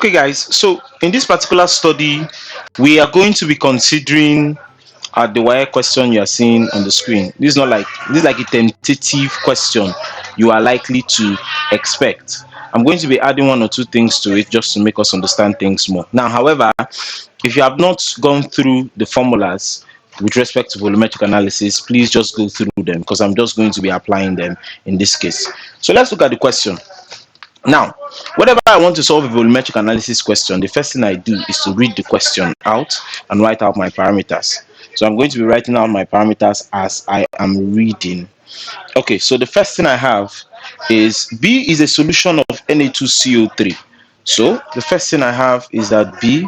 Okay, guys, so in this particular study, we are going to be considering the wire question you are seeing on the screen. This is like a tentative question you are likely to expect. I'm going to be adding one or two things to it just to make us understand things more. Now, however, if you have not gone through the formulas with respect to volumetric analysis, please just go through them because I'm just going to be applying them in this case. So let's look at the question. Now, whenever I want to solve a volumetric analysis question, the first thing I do is to read the question out and write out my parameters. So I'm going to be writing out my parameters as I am reading. Okay, so the first thing I have is B is a solution of Na2CO3. So the first thing I have is that B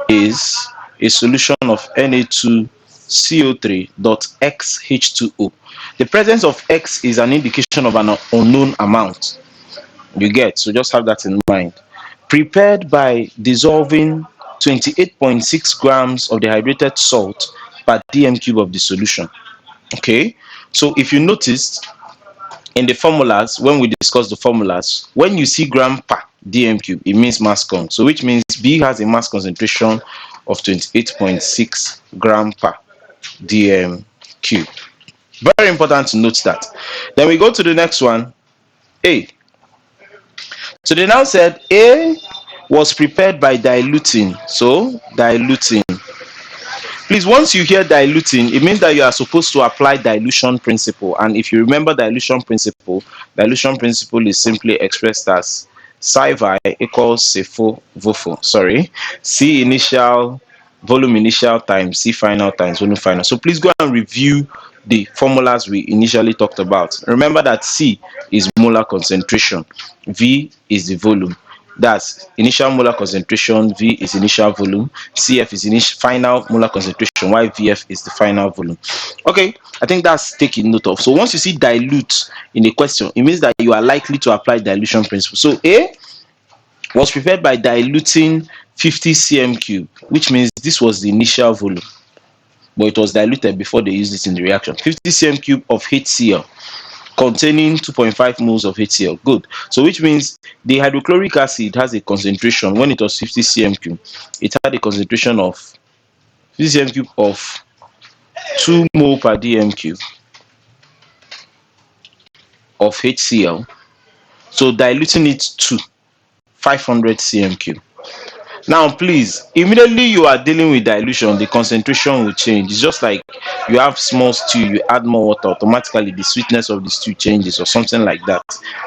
is a solution of Na2CO3 dot XH2O. The presence of X is an indication of an unknown amount. You get, so just have that in mind. Prepared by dissolving 28.6 grams of the hydrated salt per dm cube of the solution. Okay, so if you noticed in the formulas, when we discuss the formulas, when you see gram per dm cube, it means mass con. So which means B has a mass concentration of 28.6 gram per dm cube. Very important to note that. Then we go to the next one, A. So they now said A was prepared by diluting. So diluting. Please, once you hear diluting, it means that you are supposed to apply dilution principle. And if you remember dilution principle is simply expressed as psi vi equals CFO VOFO. Sorry, C initial, volume initial times C final times volume final. So please go and review the formulas we initially talked about. Remember that C is molar concentration, V is the volume. That's initial molar concentration, V is initial volume, CF is initial final molar concentration, while VF is the final volume. Okay, I think that's taken note of. So once you see dilute in the question, it means that you are likely to apply dilution principle. So A was prepared by diluting 50 cm cube, which means this was the initial volume, but it was diluted before they used it in the reaction. 50 cm cube of HCl containing 2.5 moles of HCl. Good. So which means the hydrochloric acid has a concentration, when it was 50 cm cube, it had a concentration of 50 cm cube of 2 mole per dm cube of HCl. So diluting it to 500 cm cube. Now, please, immediately you are dealing with dilution, the concentration will change. It's just like you have small stew, you add more water, automatically the sweetness of the stew changes or something like that.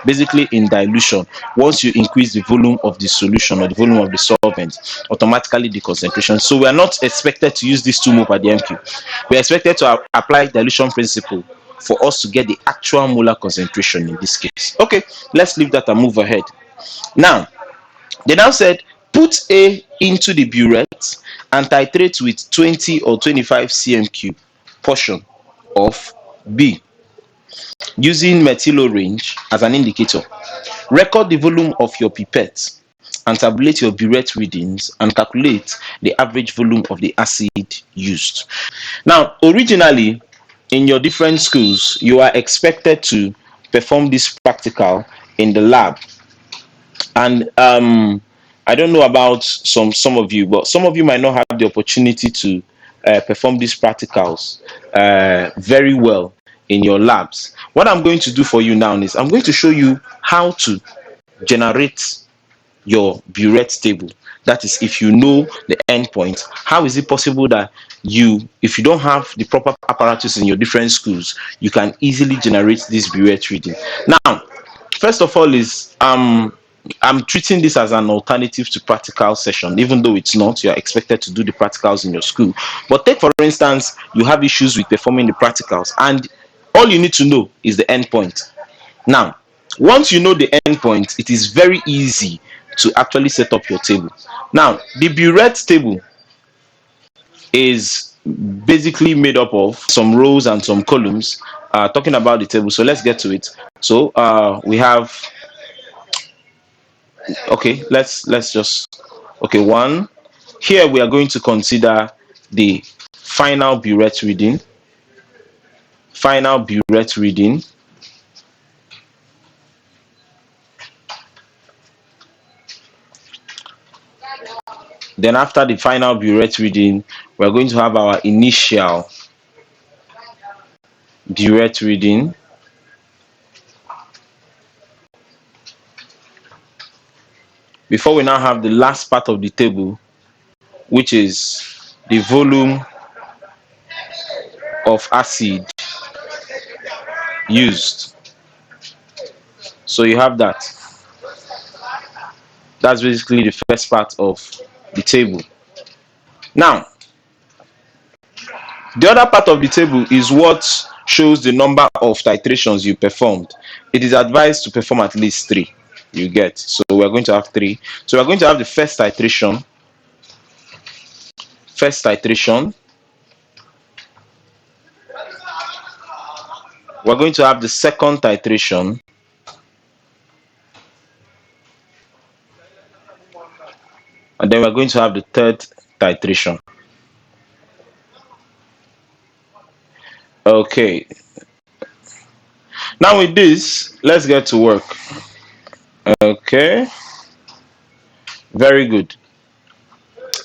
Basically, in dilution, once you increase the volume of the solution or the volume of the solvent, automatically the concentration. So we are not expected to use this 2 mole per dm cube. We are expected to apply dilution principle for us to get the actual molar concentration in this case. Okay, let's leave that and move ahead. Now, they now said put A into the burette and titrate with 20 or 25 cm cube portion of B using methyl orange as an indicator. Record the volume of your pipette and tabulate your burette readings and calculate the average volume of the acid used. Now, originally in your different schools, you are expected to perform this practical in the lab. And I don't know about some of you, but some of you might not have the opportunity to perform these practicals very well in your labs. What I'm going to do for you now is I'm going to show you how to generate your burette table. That is, if you know the endpoint, how is it possible that if you don't have the proper apparatus in your different schools, you can easily generate this burette reading? Now, first of all is I'm treating this as an alternative to practical session, even though it's not. You are expected to do the practicals in your school. But take, for instance, you have issues with performing the practicals, and all you need to know is the endpoint. Now, once you know the endpoint, it is very easy to actually set up your table. Now, the burette table is basically made up of some rows and some columns. Talking about the table, so let's get to it. So we have, okay, let's just, okay, one. Here we are going to consider the final burette reading. Final burette reading. Then after the final burette reading, we're going to have our initial burette reading. Before we now have the last part of the table, which is the volume of acid used. So you have that. That's basically the first part of the table. Now, the other part of the table is what shows the number of titrations you performed. It is advised to perform at least 3. You get. So we're going to have 3. So we're going to have the first titration. We're going to have the second titration. And then we're going to have the third titration. Okay. Now with this, let's get to work. Okay. Very good.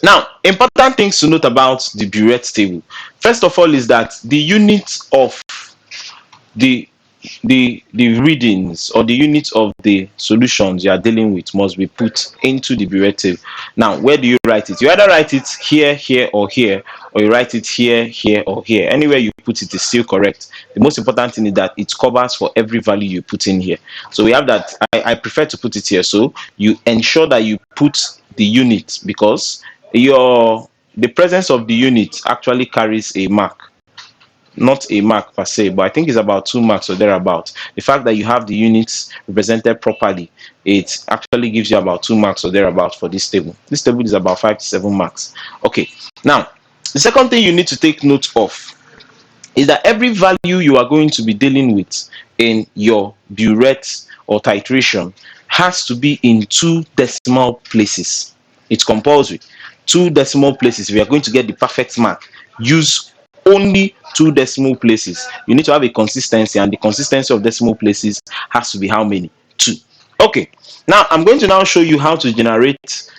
Now, important things to note about the burette table. First of all is that the unit of the readings, or the unit of the solutions you are dealing with, must be put into the burette table. Now, where do you write it? You either write it here, here, or here, or you write it here, here, or here. Anywhere you put it is still correct. The most important thing is that it covers for every value you put in here. So we have that. I prefer to put it here. So you ensure that you put the unit, because the presence of the unit actually carries a mark. Not a mark per se, but I think it's about 2 marks or thereabout. The fact that you have the units represented properly, it actually gives you about 2 marks or thereabout for this table. This table is about 5 to 7 marks. Okay, now the second thing you need to take note of is that every value you are going to be dealing with in your burette or titration has to be in 2 decimal places. It's compulsory. 2 decimal places. If you are going to get the perfect mark, use only 2 decimal places. You need to have a consistency, and the consistency of decimal places has to be how many? 2. Okay, now I'm going to now show you how to generate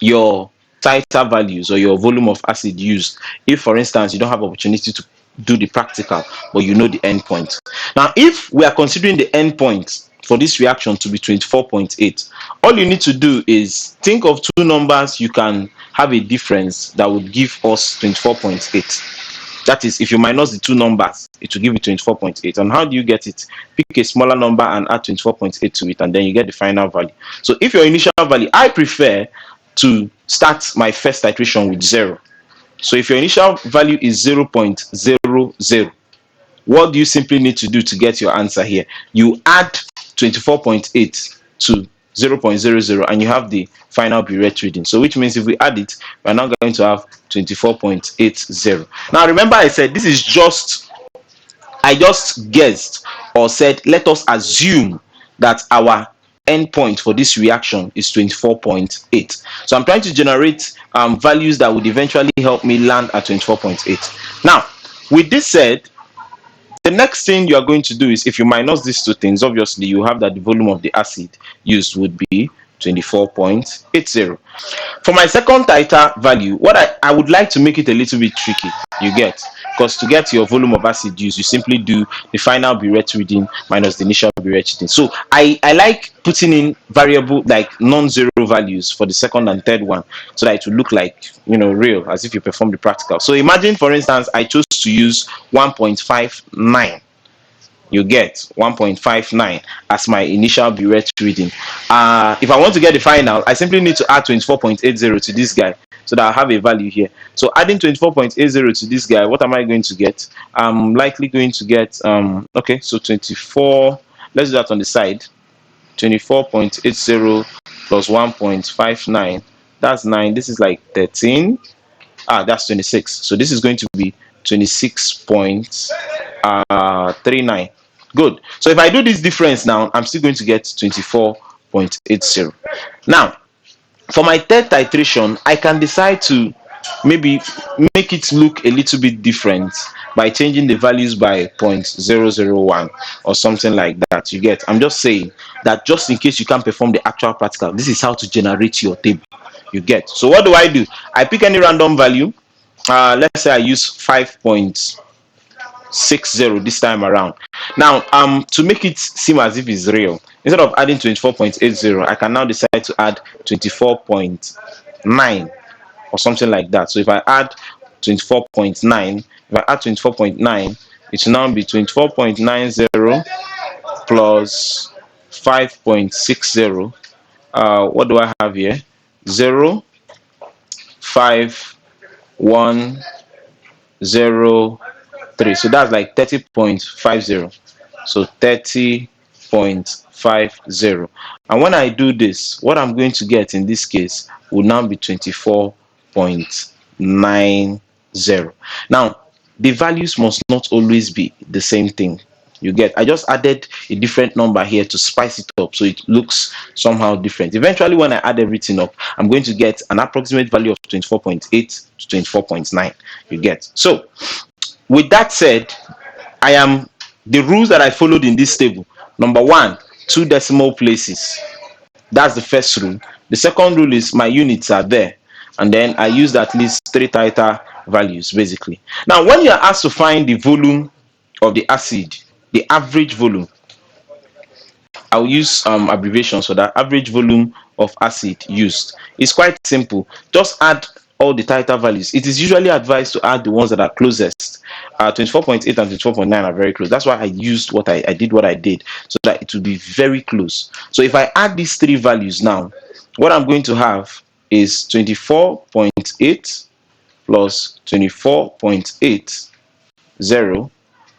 your titer values, or your volume of acid used, if for instance you don't have opportunity to do the practical but you know the endpoint. Now, if we are considering the endpoint for this reaction to be 24.8, all you need to do is think of 2 numbers you can have a difference that would give us 24.8. That is, if you minus the 2 numbers, it will give you 24.8. And how do you get it? Pick a smaller number and add 24.8 to it, and then you get the final value. So if your initial value, I prefer to start my first titration with 0. So if your initial value is 0.00, what do you simply need to do to get your answer here? You add 24.8 to 0.00, and you have the final burette reading. So which means if we add it, we're now going to have 24.80. Now remember, I said this is I just guessed, or said let us assume that our endpoint for this reaction is 24.8. So I'm trying to generate values that would eventually help me land at 24.8. Now, with this said, the next thing you are going to do is, if you minus these 2 things, obviously you have that the volume of the acid used would be 24.80. For my second titer value, what I would like to make it a little bit tricky, you get, because to get your volume of acid used, you simply do the final burette reading minus the initial burette reading. So I like putting in variable, like non-zero values for the second and third one, so that it will look like, real, as if you perform the practical. So imagine, for instance, I chose to use 1.59. You get 1.59 as my initial burette reading. If I want to get the final, I simply need to add 24.80 to this guy, so that I have a value here. So adding 24.80 to this guy, what am I going to get? I'm likely going to get okay, so 24, let's do that on the side. 24.80 plus 1.59, that's 9. This is like 13. That's 26. So this is going to be 26.39. Good. So if I do this difference now, I'm still going to get 24.80. Now, for my third titration, I can decide to maybe make it look a little bit different by changing the values by 0.001 or something like that. You get? I'm just saying that just in case you can't perform the actual practical, this is how to generate your table. You get? So what do? I pick any random value. Let's say I use 5.60 this time around. Now, to make it seem as if it's real, instead of adding 24.80, I can now decide to add 24.9 or something like that. So if I add 24.9, it will now be 24.90 plus 5.60. What do I have here? 0, 5, 1, 0, 3. So that's like 30.50. So 30.50. And when I do this, what I'm going to get in this case will now be 24.90. Now, the values must not always be the same thing. You get? I just added a different number here to spice it up so it looks somehow different. Eventually, when I add everything up, I'm going to get an approximate value of 24.8 to 24.9. You get? So with that said, the rules that I followed in this table. Number one, 2 decimal places. That's the first rule. The second rule is my units are there, and then I used at least 3 theta values basically. Now, when you are asked to find the volume of the acid, the average volume, I'll use abbreviations for that. Average volume of acid used. It's quite simple. Just add all the theta values. It is usually advised to add the ones that are closest. 24.8 and 24.9 are very close. That's why I used what I did what I did, so that it will be very close. So if I add these 3 values now, what I'm going to have is 24.8 plus 24.80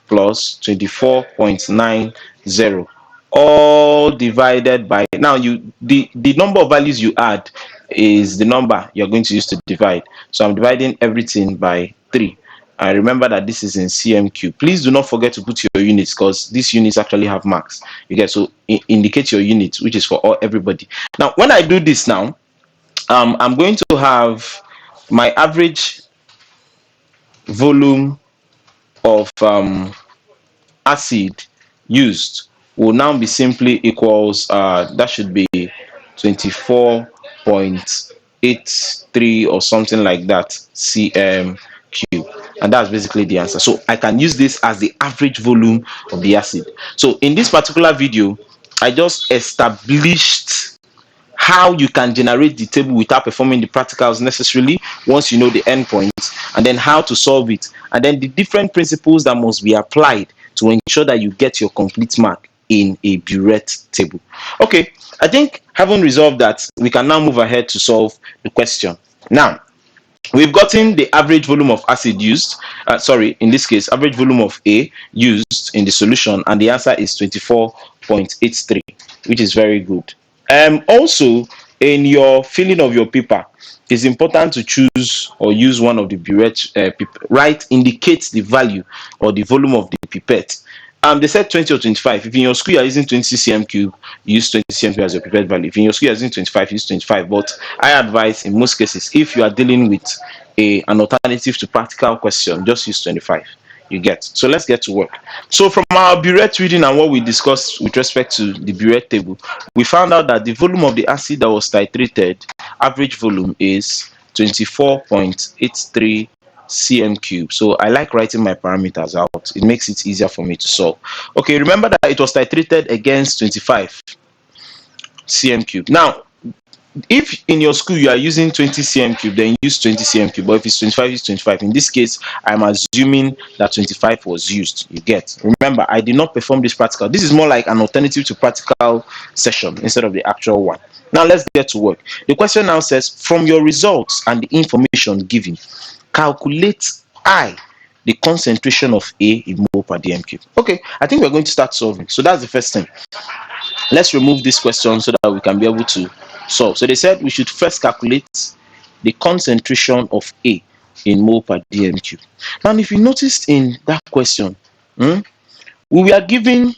plus 24.90, all divided by, now the number of values you add is the number you're going to use to divide. So I'm dividing everything by 3. And remember that this is in cm3. Please do not forget to put your units, because these units actually have marks. You get? So indicate your units, which is for everybody. Now, when I do this now, I'm going to have my average volume of acid used will now be simply equals, that should be 24.83 or something like that cm cube, and that's basically the answer. So I can use this as the average volume of the acid. So in this particular video, I just established how you can generate the table without performing the practicals necessarily once you know the endpoints, and then how to solve it, and then the different principles that must be applied to ensure that you get your complete mark in a burette table. Okay, I think having resolved that, we can now move ahead to solve the question. Now, we've gotten the average volume of acid used, in this case, average volume of A used in the solution, and the answer is 24.83, which is very good. Also, in your filling of your paper, it's important to choose or use one of the burette right, indicate the value or the volume of the pipette. They said 20 or 25. If in your school you are using 20 cm cube, use 20 cm cube as your pipette value. If in your school you are using 25, use 25. But I advise, in most cases, if you are dealing with an alternative to practical question, just use 25. You get? So let's get to work. So from our burette reading and what we discussed with respect to the burette table, we found out that the volume of the acid that was titrated, average volume, is 24.83 cm cube. So I like writing my parameters out. It makes it easier for me to solve. Okay, remember that it was titrated against 25 cm cube. Now, if in your school you are using 20 cm cube, then use 20 cm cube. But if it's 25, use 25. In this case, I'm assuming that 25 was used. You get? Remember, I did not perform this practical. This is more like an alternative to practical session instead of the actual one. Now let's get to work. The question now says, from your results and the information given, calculate the concentration of A in mole per dm cube. Okay, I think we're going to start solving. So that's the first thing. Let's remove this question so that we can be able to solve. So they said we should first calculate the concentration of A in mole per dm cube. Now, if you noticed in that question, we were given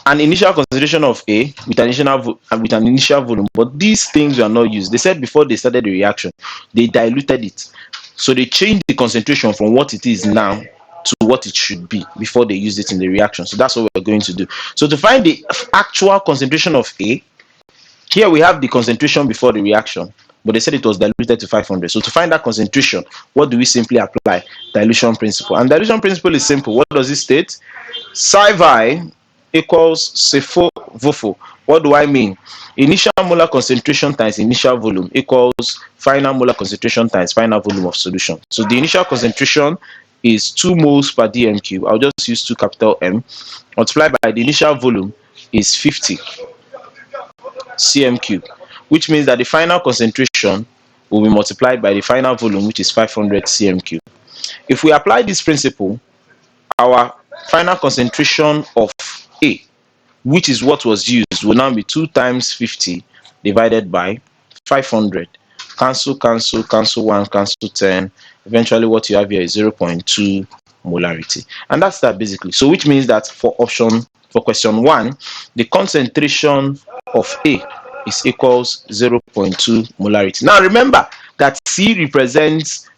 an initial concentration of A with an initial volume, but these things were not used. They said before they started the reaction, they diluted it. So they changed the concentration from what it is now to what it should be before they use it in the reaction. So that's what we're going to do. So to find the actual concentration of A, here we have the concentration before the reaction, but they said it was diluted to 500. So to find that concentration, what do we simply apply? Dilution principle. And dilution principle is simple. What does it state? Psi vi equals Cfo Vofo. What do I mean? Initial molar concentration times initial volume equals final molar concentration times final volume of solution. So the initial concentration is 2 moles per dm cube. I'll just use 2 capital M. Multiplied by the initial volume is 50 cm cube, which means that the final concentration will be multiplied by the final volume, which is 500 cm cube. If we apply this principle, our final concentration of A, which is what was used, will now be 2 times 50 divided by 500. Cancel, cancel, cancel 1, cancel 10. Eventually what you have here is 0.2 molarity. And that's that basically. So which means that for question 1, the concentration of A is equals 0.2 molarity. Now remember that C represents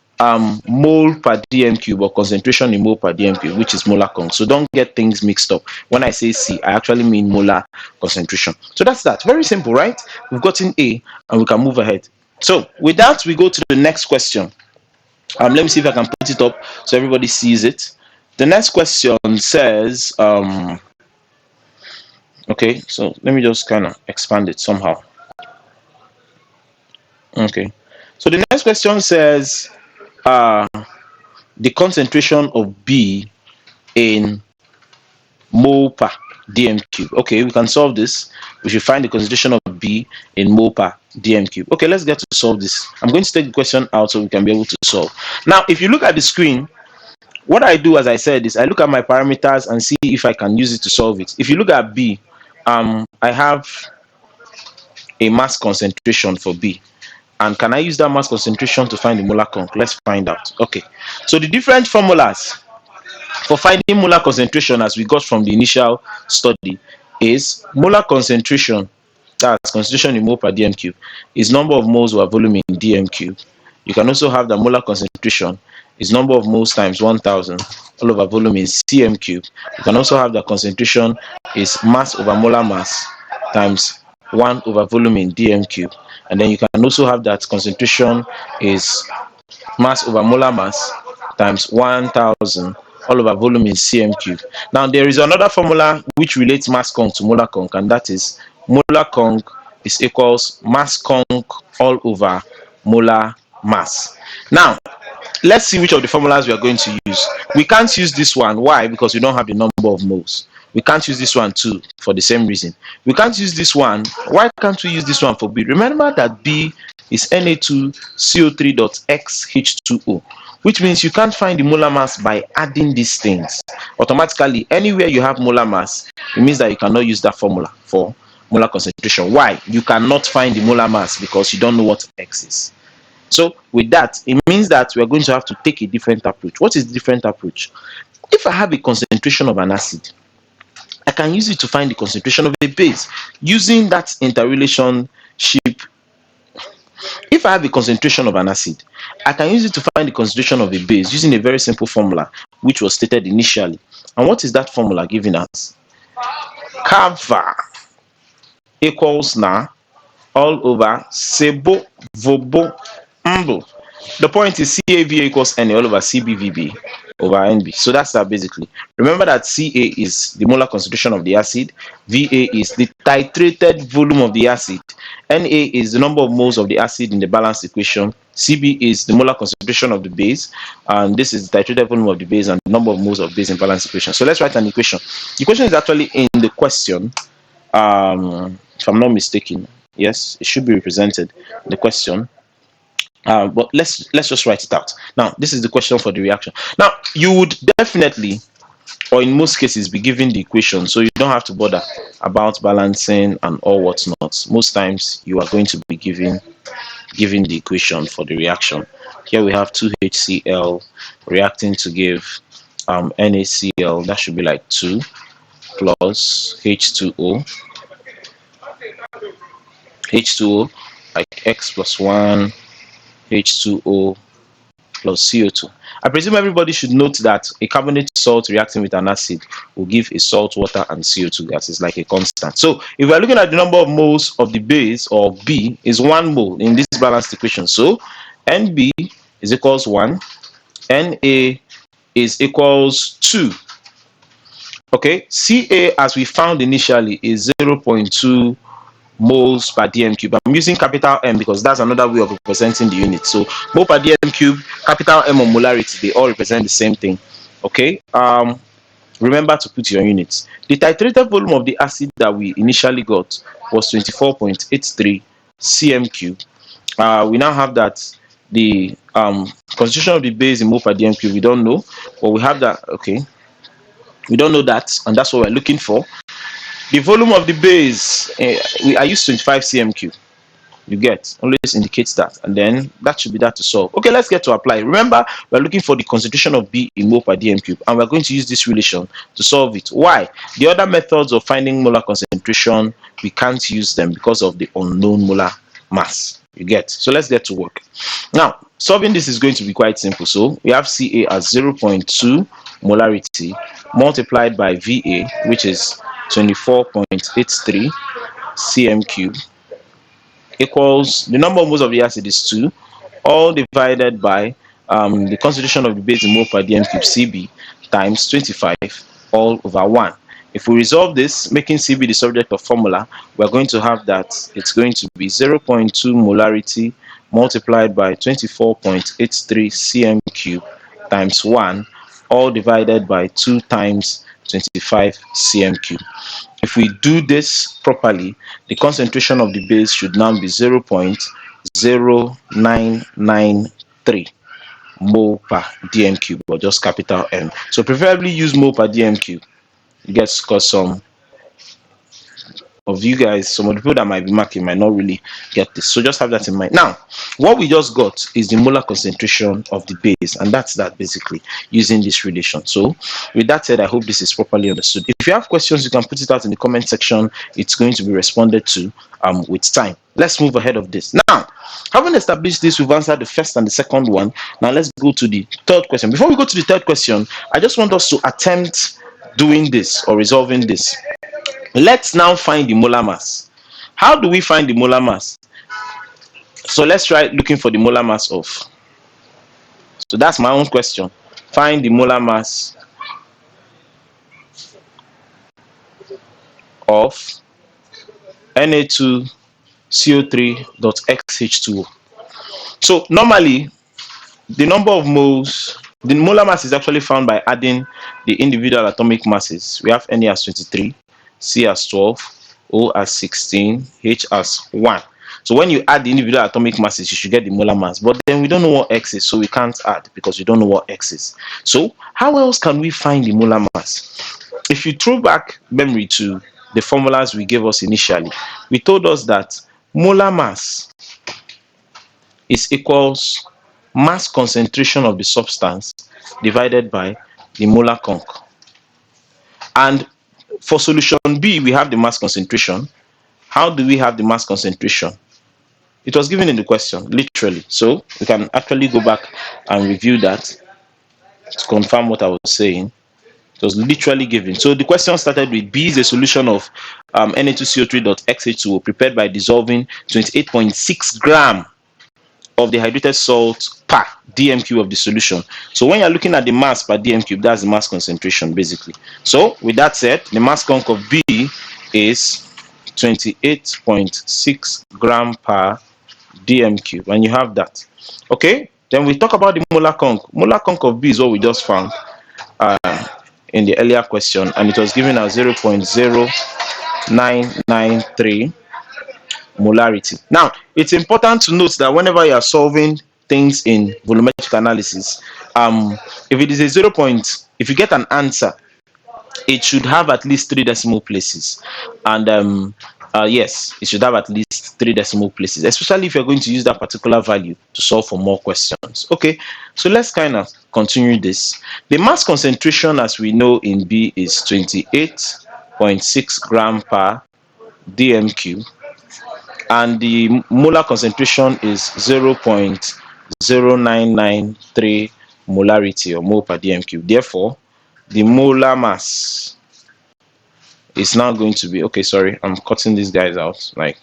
mole per dm cube, or concentration in mole per dm cube, which is molar conc. So don't get things mixed up. When I say C, I actually mean molar concentration. So that's that. Very simple, right? We've gotten A and we can move ahead. So with that, we go to the next question. Let me see if I can put it up so everybody sees it. The next question says, okay, so let me just kind of expand it somehow. Okay, so the next question says, the concentration of B in mole per dm cube. Okay, we can solve this. We should find the concentration of B in mole per dm cube. Okay, let's get to solve this. I'm going to take the question out so we can be able to solve. Now, if you look at the screen, what I do, as I said, is I look at my parameters and see if I can use it to solve it. If you look at B, I have a mass concentration for B. And can I use that mass concentration to find the molar conc? Let's find out. Okay, so the different formulas for finding molar concentration, as we got from the initial study, is molar concentration, that's concentration in mole per dm cube, is number of moles over volume in dm cube. You can also have the molar concentration is number of moles times 1000 all over volume in cm cube. You can also have the concentration is mass over molar mass times 1 over volume in dm cube. And then you can also have that concentration is mass over molar mass times 1000 all over volume in cm cube. Now there is another formula which relates mass conc to molar conc, and that is molar conc is equals mass conc all over molar mass. Now let's see which of the formulas we are going to use. We can't use this one. Why? Because we don't have the number of moles. We can't use this one too for the same reason. We can't use this one. Why can't we use this one for B? Remember that B is Na2CO3.XH2O, which means you can't find the molar mass by adding these things. Automatically, anywhere you have molar mass, it means that you cannot use that formula for molar concentration. Why? You cannot find the molar mass because you don't know what X is. So with that, it means that we are going to have to take a different approach. What is the different approach? If I have a concentration of an acid, I can use it to find the concentration of a base using that interrelationship. If I have a concentration of an acid, I can use it to find the concentration of a base using a very simple formula which was stated initially. And what is that formula giving us? Kava equals na all over sebo vobo mbo. The point is CAVA equals Na all over CBVB over NB. So that's that basically. Remember that Ca is the molar concentration of the acid, Va is the titrated volume of the acid, Na is the number of moles of the acid in the balanced equation, Cb is the molar concentration of the base, and this is the titrated volume of the base and the number of moles of base in balanced equation. So let's write an equation. The equation is actually in the question, if I'm not mistaken. Yes, it should be represented in the question. But let's just write it out. Now, this is the question for the reaction. Now, you would definitely, or in most cases, be given the equation, so you don't have to bother about balancing and all what's not. Most times, you are going to be given the equation for the reaction. Here we have 2HCl reacting to give NaCl. That should be like 2. plus H2O, H2O, like X plus 1, H2O plus CO2. I presume everybody should note that a carbonate salt reacting with an acid will give a salt water and CO2 gas. It's like a constant. So if we are looking at the number of moles of the base, or B, is 1 mole in this balanced equation. So NB is equals 1, Na is equals 2. Okay, Ca, as we found initially, is 0.2 moles per dm cube. I'm using capital M because that's another way of representing the unit. So mole per dm cube, capital M, or molarity, they all represent the same thing. Okay, remember to put your units. The titrated volume of the acid that we initially got was 24.83 cm cube. We now have that the concentration of the base in mole per dm cube, we don't know, but we have that. Okay, we don't know that, and that's what we're looking for. The volume of the base, I use 25 cm cube. You get, always indicates that, and then that should be that to solve. Okay, let's get to apply. Remember, we're looking for the concentration of B in mole per dm cube, and we're going to use this relation to solve it. Why? The other methods of finding molar concentration, we can't use them because of the unknown molar mass. You get, so let's get to work. Now, solving this is going to be quite simple. So we have Ca as 0.2 molarity multiplied by Va, which is 24.83 cm cube, equals the number of moles of the acid is 2, all divided by the concentration of the base in mole per dm cube, Cb, times 25 all over 1. If we resolve this, making Cb the subject of formula, we're going to have that it's going to be 0.2 molarity multiplied by 24.83 cm cube times 1, all divided by 2 times 25 cm cube. If we do this properly, the concentration of the base should now be 0.0993 mole per dm cube, or just capital M. So preferably use mole per dm cube. You get, because some of you guys, some of the people that might be marking might not really get this. So just have that in mind. Now, what we just got is the molar concentration of the base, and that's that basically using this relation. So with that said, I hope this is properly understood. If you have questions, you can put it out in the comment section. It's going to be responded to with time. Let's move ahead of this. Now, having established this, we've answered the first and the second one. Now let's go to the third question. Before we go to the third question, I just want us to attempt doing this or resolving this. Let's now find the molar mass. How do we find the molar mass? So let's try looking for the molar mass of. So that's my own question. Find the molar mass of Na2CO3.XH2O. So normally, the number of moles, the molar mass is actually found by adding the individual atomic masses. We have Na as 23, C as 12, O as 16, H as 1. So when you add the individual atomic masses, you should get the molar mass. But then we don't know what X is, so we can't add because we don't know what X is. So how else can we find the molar mass? If you throw back memory to the formulas we gave us initially, we told us that molar mass is equals mass concentration of the substance divided by the molar conc. And for solution B, we have the mass concentration. How do we have the mass concentration? It was given in the question, literally. So we can actually go back and review that to confirm what I was saying. It was literally given. So the question started with B is a solution of Na2CO3.XH2O prepared by dissolving 28.6 gram of the hydrated salt per dm cube of the solution. So when you're looking at the mass per dm cube, that's the mass concentration basically. So with that said, the mass conc of B is 28.6 gram per dm cube, and you have that. Okay, then we talk about the molar conc. Molar conc of B is what we just found in the earlier question, and it was given as 0.0993 molarity. Now, it's important to note that whenever you are solving things in volumetric analysis, if it is a 0. If you get an answer, it should have at least 3 decimal places, and yes, it should have at least 3 decimal places, especially if you're going to use that particular value to solve for more questions. Okay, so let's kind of continue this. The mass concentration, as we know in B, is 28 0.6 gram per dm cube, and the molar concentration is 0.0993 molarity or mole per dm cube. Therefore, the molar mass is now going to be, okay, sorry, I'm cutting these guys out. Like,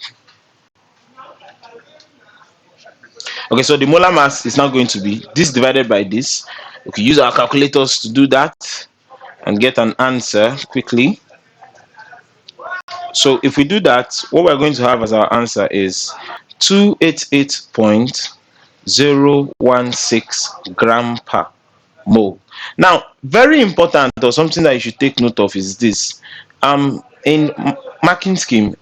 okay, so the molar mass is now going to be this divided by this. We can use our calculators to do that and get an answer quickly. So if we do that, what we're going to have as our answer is 288.016 gram per mole. Now, very important, or something that you should take note of, is this. In marking scheme,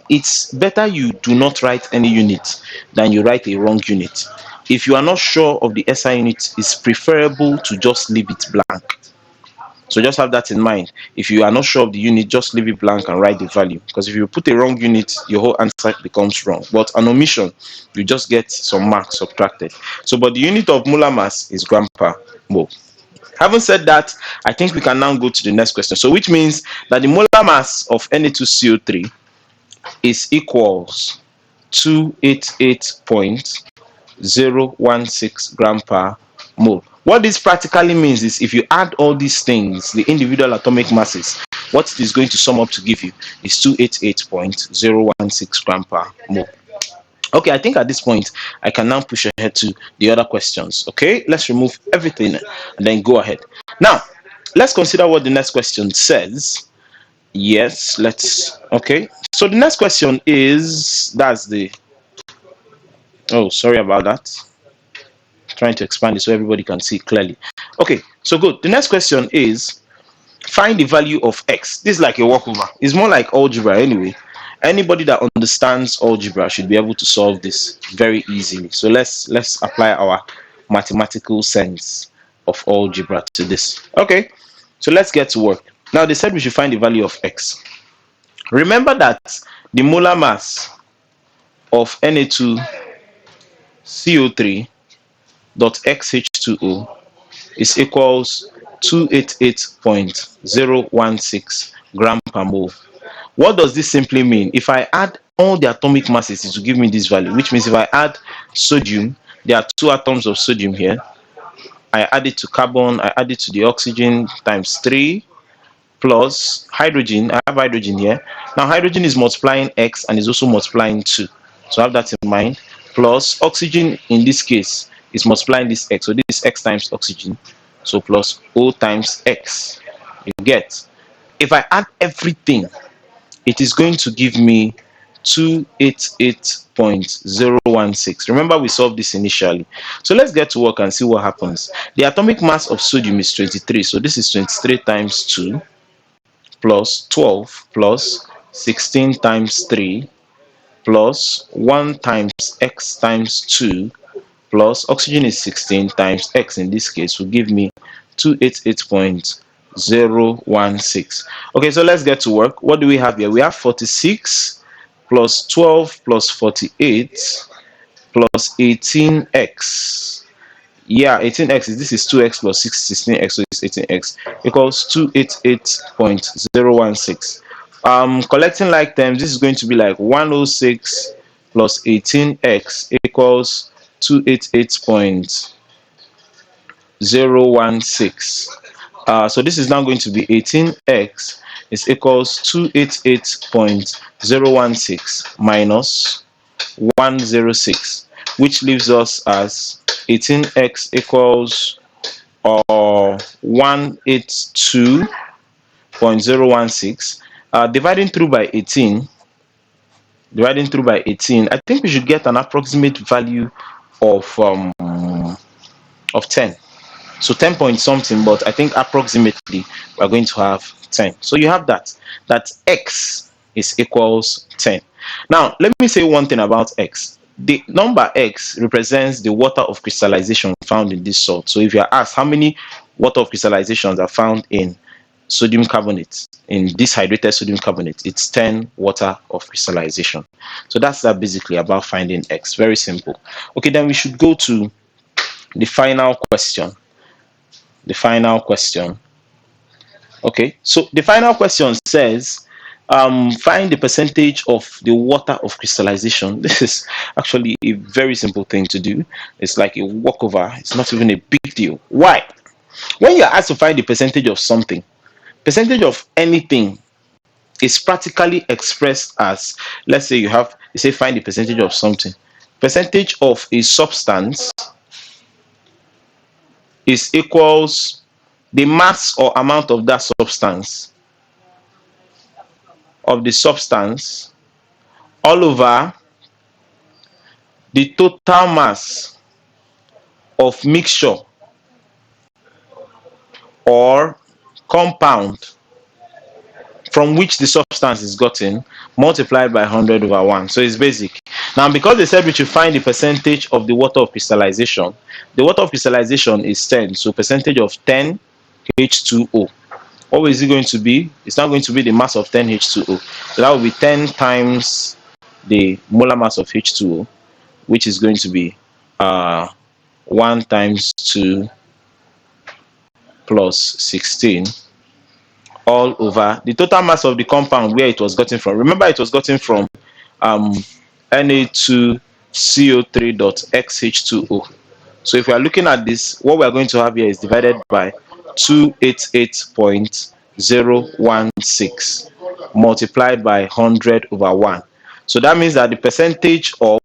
it's better you do not write any unit than you write a wrong unit. If you are not sure of the SI unit, it's preferable to just leave it blank. So just have that in mind. If you are not sure of the unit, just leave it blank and write the value, because if you put a wrong unit, your whole answer becomes wrong. But an omission, you just get some marks subtracted. So, but the unit of molar mass is gram per mole. Having said that, I think we can now go to the next question. So which means that the molar mass of Na2CO3 is equals 288.016 gram per mole. What this practically means is, if you add all these things, the individual atomic masses, what it is going to sum up to give you is 288.016 gram per mole. Okay, I think at this point I can now push ahead to the other questions. Okay, let's remove everything and then go ahead. Now, let's consider what the next question says. Yes, let's. Okay, so the next question is, that's the, oh, sorry about that. Trying to expand it so everybody can see clearly. Okay, so good. The next question is, find the value of x. This is like a walkover. It's more like algebra anyway. Anybody that understands algebra should be able to solve this very easily. So let's apply our mathematical sense of algebra to this. Okay, so let's get to work. Now, they said we should find the value of x. Remember that the molar mass of Na2CO3 dot XH2O is equals 288.016 gram per mole. What does this simply mean? If I add all the atomic masses, it will give me this value, which means if I add sodium, there are 2 atoms of sodium here. I add it to carbon, I add it to the oxygen, times 3, plus hydrogen. I have hydrogen here. Now hydrogen is multiplying x and is also multiplying 2. So have that in mind. Plus oxygen in this case is multiplying this x. So this is x times oxygen. So plus O times x. You get. If I add everything, it is going to give me 288.016. Remember, we solved this initially. So let's get to work and see what happens. The atomic mass of sodium is 23. So this is 23 times 2 plus 12 plus 16 times 3 plus 1 times x times 2 plus oxygen is 16 times x in this case will give me 288.016. Okay, so let's get to work. What do we have here? We have 46 plus 12 plus 48 plus 18x. Yeah, 18x is, this is 2x plus 16x, so it's 18x equals 288.016. Collecting like terms, this is going to be like 106 plus 18x equals 288.016. So this is now going to be 18x is equals 288.016 minus 106, which leaves us as 18x equals 182.016. Dividing through by 18, I think we should get an approximate value of 10. So 10 point something, but I think approximately we're going to have 10. So you have that x is equals 10. Now let me say one thing about x. The number x represents the water of crystallization found in this salt. So if you are asked how many water of crystallizations are found in sodium carbonate, in this hydrated sodium carbonate, it's 10 water of crystallization. So that's that basically about finding x. Very simple. Okay, then we should go to the final question. Okay, so the final question says, find the percentage of the water of crystallization. This is actually a very simple thing to do. It's like a walkover. It's not even a big deal. Why? When you're asked to find the percentage of something, percentage of anything is practically expressed as, let's say you say find the percentage of something. Percentage of a substance is equals the mass or amount of that substance all over the total mass of mixture or compound from which the substance is gotten, multiplied by 100 over 1. So it's basic. Now, because they said we should find the percentage of the water of crystallization, the water of crystallization is 10. So percentage of 10 H2O. What is it going to be? It's not going to be the mass of 10 H2O. So that will be 10 times the molar mass of H2O, which is going to be 1 times 2 plus 16 all over the total mass of the compound where it was gotten from. Remember, it was gotten from Na2CO3.xH2O. So if we are looking at this, what we are going to have here is divided by 288.016 multiplied by 100 over 1. So that means that the percentage of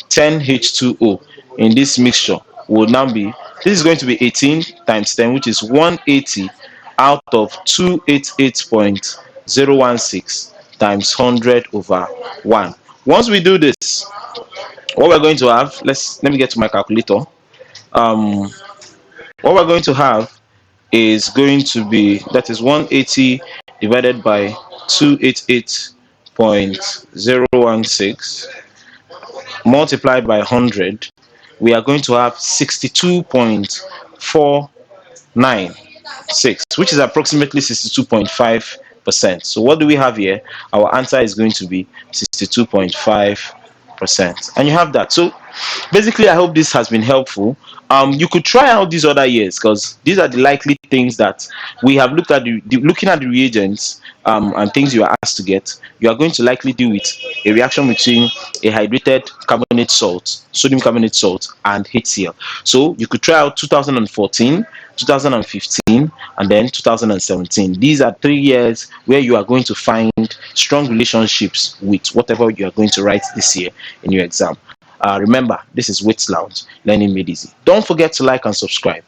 10H2O in this mixture will now be, this is going to be 18 times 10, which is 180 out of 288.016 times 100 over 1. Once we do this, what we're going to have, let me get to my calculator. What we're going to have is going to be, that is 180 divided by 288.016 multiplied by 100. We are going to have 62.496, which is approximately 62.5%. So what do we have here? Our answer is going to be 62.5%. And you have that. So basically, I hope this has been helpful. You could try out these other years, because these are the likely things that we have looked at. Looking at the reagents and things you are asked to get, you are going to likely deal with a reaction between a hydrated carbonate salt, sodium carbonate salt, and HCl. So you could try out 2014, 2015, and then 2017. These are 3 years where you are going to find strong relationships with whatever you are going to write this year in your exam. Remember, this is Waec Lounge, Learning Made Easy. Don't forget to like and subscribe.